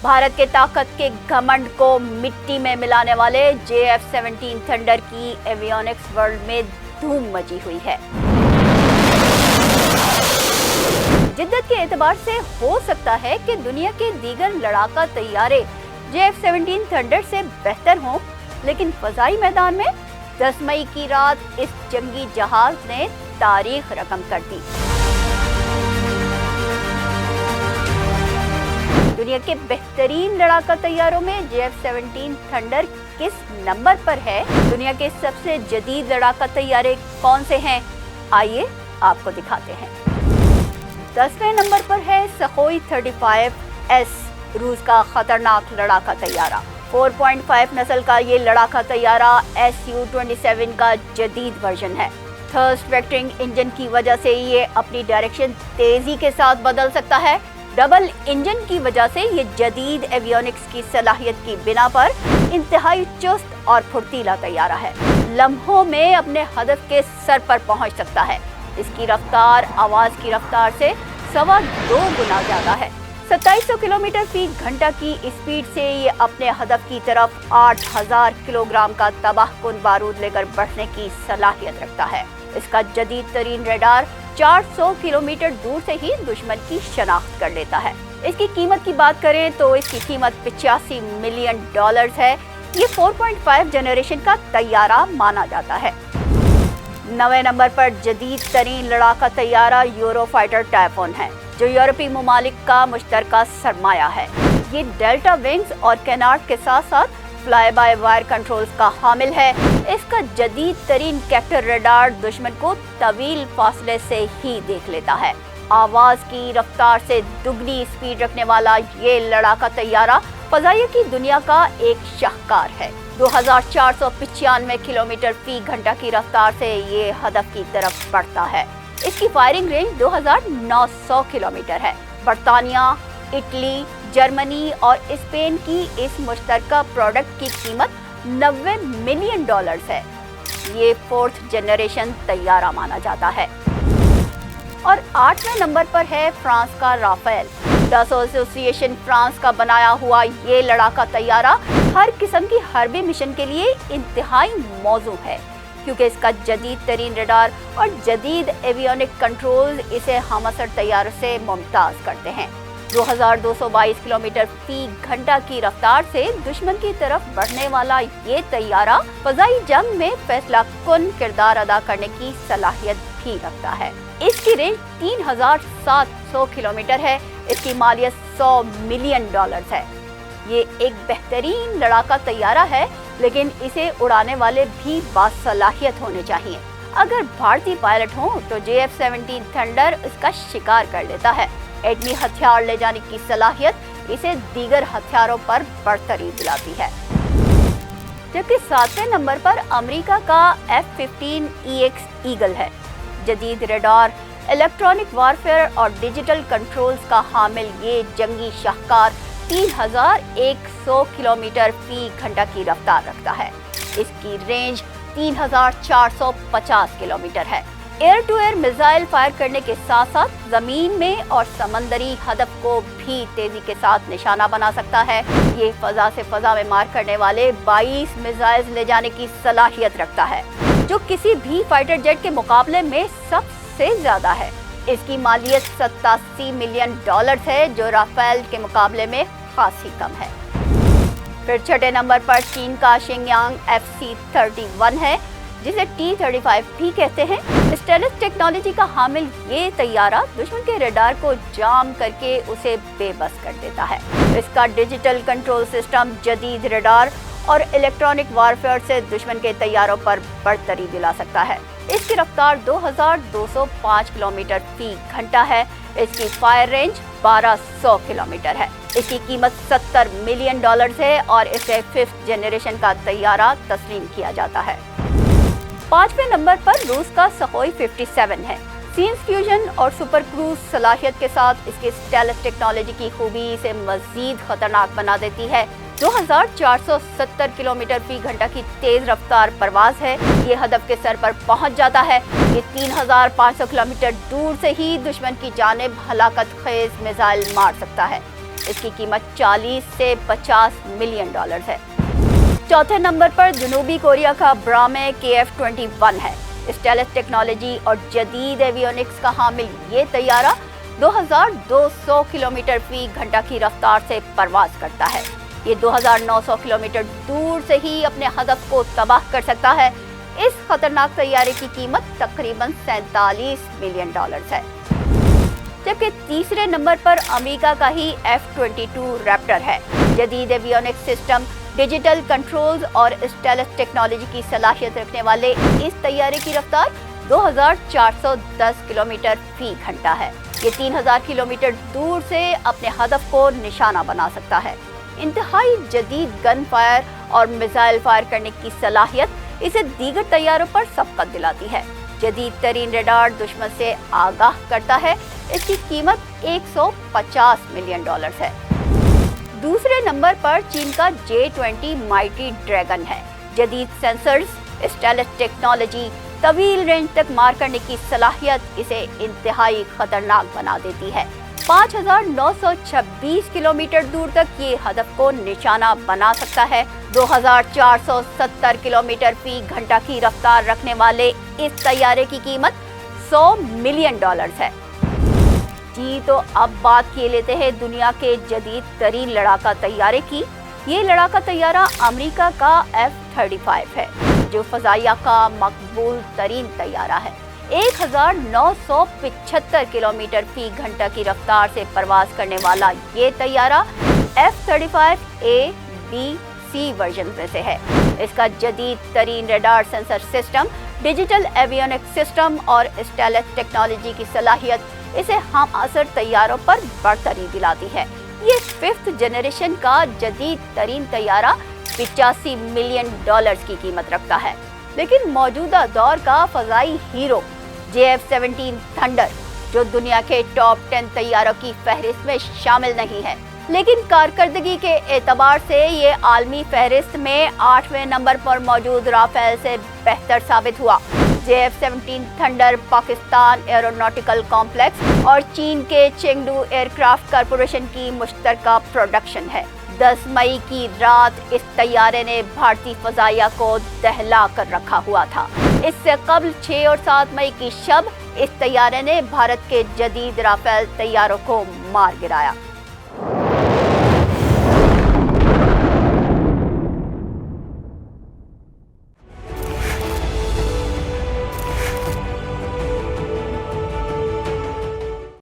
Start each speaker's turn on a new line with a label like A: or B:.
A: भारत के ताकत के घमंड को मिट्टी में मिलाने वाले JF-17 थंडर की एवियोनिक्स वर्ल्ड में धूम मची हुई है। जिद्दत के एतबार से हो सकता है कि दुनिया के दीगर लड़ाका तैयारे JF-17 थंडर से बेहतर हों, लेकिन फजाई मैदान में 10 मई की रात इस जंगी जहाज ने तारीख रकम कर दी। दुनिया के बेहतरीन लड़ाका तैयारों में JF-17 थंडर किस नंबर पर है? दुनिया के सबसे जदीद लड़ाका तैयारे कौन से हैं? आइए आपको दिखाते हैं। 10वें नंबर पर है सखोई 35S, रूस का खतरनाक लड़ाका तैयारा। 4.5 नस्ल का ये लड़ाका तैयारा Su-27 का जदीद वर्जन है। थर्स्ट वेक्टरिंग इंजन की वजह से ये अपनी डायरेक्शन तेजी के साथ बदल सकता है। डबल इंजन की वजह से ये जदीद एवियोनिक्स की सलाहियत की बिना पर इंतहाई चुस्त और फुर्तीला तैयारा है। लम्हों में अपने हदफ के सर पर पहुंच सकता है। इसकी रफ्तार आवाज की रफ्तार से 2.25 गुना ज्यादा है। 2700 किलोमीटर फी घंटा की स्पीड से ये अपने हदफ की तरफ 8000 किलोग्राम का तबाहकुन बारूद लेकर बढ़ने की सलाहियत रखता है। इसका जदीद तरीन रेडार 400 किलोमीटर दूर से ही दुश्मन की शनाख्त कर लेता है। इसकी कीमत की बात करें तो इसकी कीमत $85 मिलियन है। ये 4.5 जनरेशन का तैयारा माना जाता है। 9वें नंबर पर जदीद तरीन लड़ाका तैयारा यूरोफाइटर टाइफून है, जो यूरोपीय ममालिक का मुश्तरका सरमाया है। ये डेल्टा विंग्स और कैनार्ड के साथ साथ फ्लाई बाय वायर कंट्रोल्स का हामिल है। इसका जदीद तरीन कैप्टर रेडार दुश्मन को तवील फासले से ही देख लेता है। आवाज की रफ्तार से दुगनी स्पीड रखने वाला ये लड़ाका तैयारा फजाइया की दुनिया का एक शाहकार है। 2495 किलोमीटर फी घंटा की रफ्तार से ये हदफ की तरफ बढ़ता है। इसकी फायरिंग रेंज 2900 किलोमीटर है। बरतानिया, इटली, जर्मनी और स्पेन की इस मुश्तरका प्रोडक्ट की कीमत $90 मिलियन है। ये 4th जनरेशन तैयारा माना जाता है। और 8वें नंबर पर है फ्रांस का राफेल। डसो एसोसिएशन फ्रांस का बनाया हुआ ये लड़ाका तैयारा हर किस्म की हर्बी मिशन के लिए इंतहाई मौजू है, क्योंकि इसका जदीद तरीन रेडार और जदीद एवियोनिक कंट्रोल इसे हमअसर तैयारों से मुमताज करते हैं। 2222 किलोमीटर फी घंटा की रफ्तार से दुश्मन की तरफ बढ़ने वाला ये तैयारा फजाई जंग में फैसला कुन किरदार अदा करने की सलाहियत भी रखता है। इसकी रेंज 3700 किलोमीटर है। इसकी मालियत $100 मिलियन है। ये एक बेहतरीन लड़ाका तैयारा है, लेकिन इसे उड़ाने वाले भी बासलाहियत होने चाहिए। अगर भारतीय पायलट हों तो JF-17 थंडर इसका शिकार कर लेता है। एटमी हथियार ले जाने की सलाहियत इसे दीगर हथियारों पर बढ़तरी दिलाती है। जबकि 7वें नंबर पर अमेरिका का F-15EX ईगल है। जदीद रेडार, इलेक्ट्रॉनिक वारफेयर और डिजिटल कंट्रोल्स का हामिल ये जंगी शाहकार 3100 किलोमीटर फी घंटा की रफ्तार रखता है। इसकी रेंज 3450 किलोमीटर है। Air to air missile fire करने के साथ साथ जमीन में और समंदरी हदफ को भी तेजी के साथ निशाना बना सकता है। ये फजा से फजा में मार करने वाले 22 मिसाइल ले जाने की सलाहियत रखता है, जो किसी भी फाइटर जेट के मुकाबले में सबसे ज्यादा है। इसकी मालियत $87 मिलियन है, जो राफेल के मुकाबले में खासी कम है। फिर छठे नंबर पर चीन का शिंगयांग FC-31 है, जिसे T-35 भी कहते हैं। स्टेलथ टेक्नोलॉजी का हामिल ये तैयारा दुश्मन के रेडार को जाम करके उसे बेबस कर देता है। इसका डिजिटल कंट्रोल सिस्टम जदीद रेडार और इलेक्ट्रॉनिक वारफेयर से दुश्मन के तैयारों पर बढ़तरी दिला सकता है। इसकी रफ्तार 2205 किलोमीटर फी घंटा है। इसकी फायर रेंज 1200 किलोमीटर है। इसकी कीमत $70 मिलियन है और इसे 5th जनरेशन का तैयारा तस्लीम किया जाता है। 5वें नंबर पर रूस का सखोई 57 है। सीन्स फ्यूजन और सुपर क्रूज सलाहियत के साथ इसकी स्टेलथ टेक्नोलॉजी की खूबी इसे मजीद खतरनाक बना देती है। 2470 किलोमीटर फी घंटा की तेज रफ्तार परवाज है। ये हदफ के सर पर पहुंच जाता है। ये 3500 किलोमीटर दूर से ही दुश्मन की जानिब हलाकत खेज मिसाइल मार सकता है। इसकी कीमत 40 से 50 मिलियन डॉलर्स है। चौथे नंबर पर जनूबी कोरिया का ब्राह्मे KF-21 है। स्टेल्थ टेक्नोलॉजी और जदीद एवियोनिक्स का हामिल ये तैयारा 2200 किलोमीटर फी घंटा की रफ्तार से परवाज करता है। ये 2900 किलोमीटर दूर से ही अपने हदफ को तबाह कर सकता है। इस खतरनाक तैयारे की कीमत तकरीबन 47 मिलियन डॉलर्स है। जबकि तीसरे नंबर पर अमेरिका का ही F-22 रैप्टर है। जदीद एवियोनिक्स सिस्टम, डिजिटल कंट्रोल्स और स्टेल्थ टेक्नोलॉजी की सलाहियत रखने वाले इस तैयारे की रफ्तार 2410 किलोमीटर फी घंटा है। ये 3000 किलोमीटर दूर से अपने हदफ को निशाना बना सकता है। इंतहाई जदीद गन फायर और मिसाइल फायर करने की सलाहियत इसे दीगर तैयारों पर सबकत दिलाती है। जदीद तरीन रडार दुश्मन से आगाह करता है। इसकी कीमत 150 मिलियन डॉलर्स है। दूसरे नंबर पर चीन का J-20 माइटी ड्रैगन है। जदीद सेंसर्स, स्टेल्थ टेक्नोलॉजी, तवील रेंज तक मार करने की सलाहियत इसे इंतहाई खतरनाक बना देती है। 5926 किलोमीटर दूर तक ये हदफ को निशाना बना सकता है। 2470 किलोमीटर फी घंटा की रफ्तार रखने वाले इस तैयारे की कीमत 100 मिलियन डॉलर्स है। जी तो अब बात किए लेते हैं दुनिया के जदीद तरीन लड़ाका तैयारे की। ये लड़ाका तैयारा अमेरिका का F-35 है, जो फजाइया का मकबूल तरीन तैयारा है। 1975 किलोमीटर फी घंटा की रफ्तार से परवाज करने वाला ये तैयारा F-35A, B, C वर्जन में से है। इसका जदीद तरीन radar sensor system, digital avionics system और स्टेल्थ टेक्नोलॉजी की सलाहियत इसे हम असर तैयारों पर बढ़तरी दिलाती है। ये 5th जनरेशन का जदीद तरीन तैयारा 85 मिलियन डॉलर्स की कीमत रखता है। लेकिन मौजूदा दौर का फजाई हीरो JF-17 थंडर, जो दुनिया के टॉप 10 तैयारों की फहरिस्त में शामिल नहीं है, लेकिन कारकर्दगी के एतबार से ये आलमी फहरिस्त में 8वें नंबर पर मौजूद राफेल से बेहतर साबित हुआ। JF-17 thunder Pakistan aeronautical complex और चीन के चेंगडू एयरक्राफ्ट कॉरपोरेशन की मुश्तरका प्रोडक्शन है। 10 मई की रात इस तैयारे ने भारतीय फजाइया को दहला कर रखा हुआ था। इससे कबल 6 और 7 मई की शब इस तैयारे ने भारत के जदीद राफेल तैयारों को मार गिराया।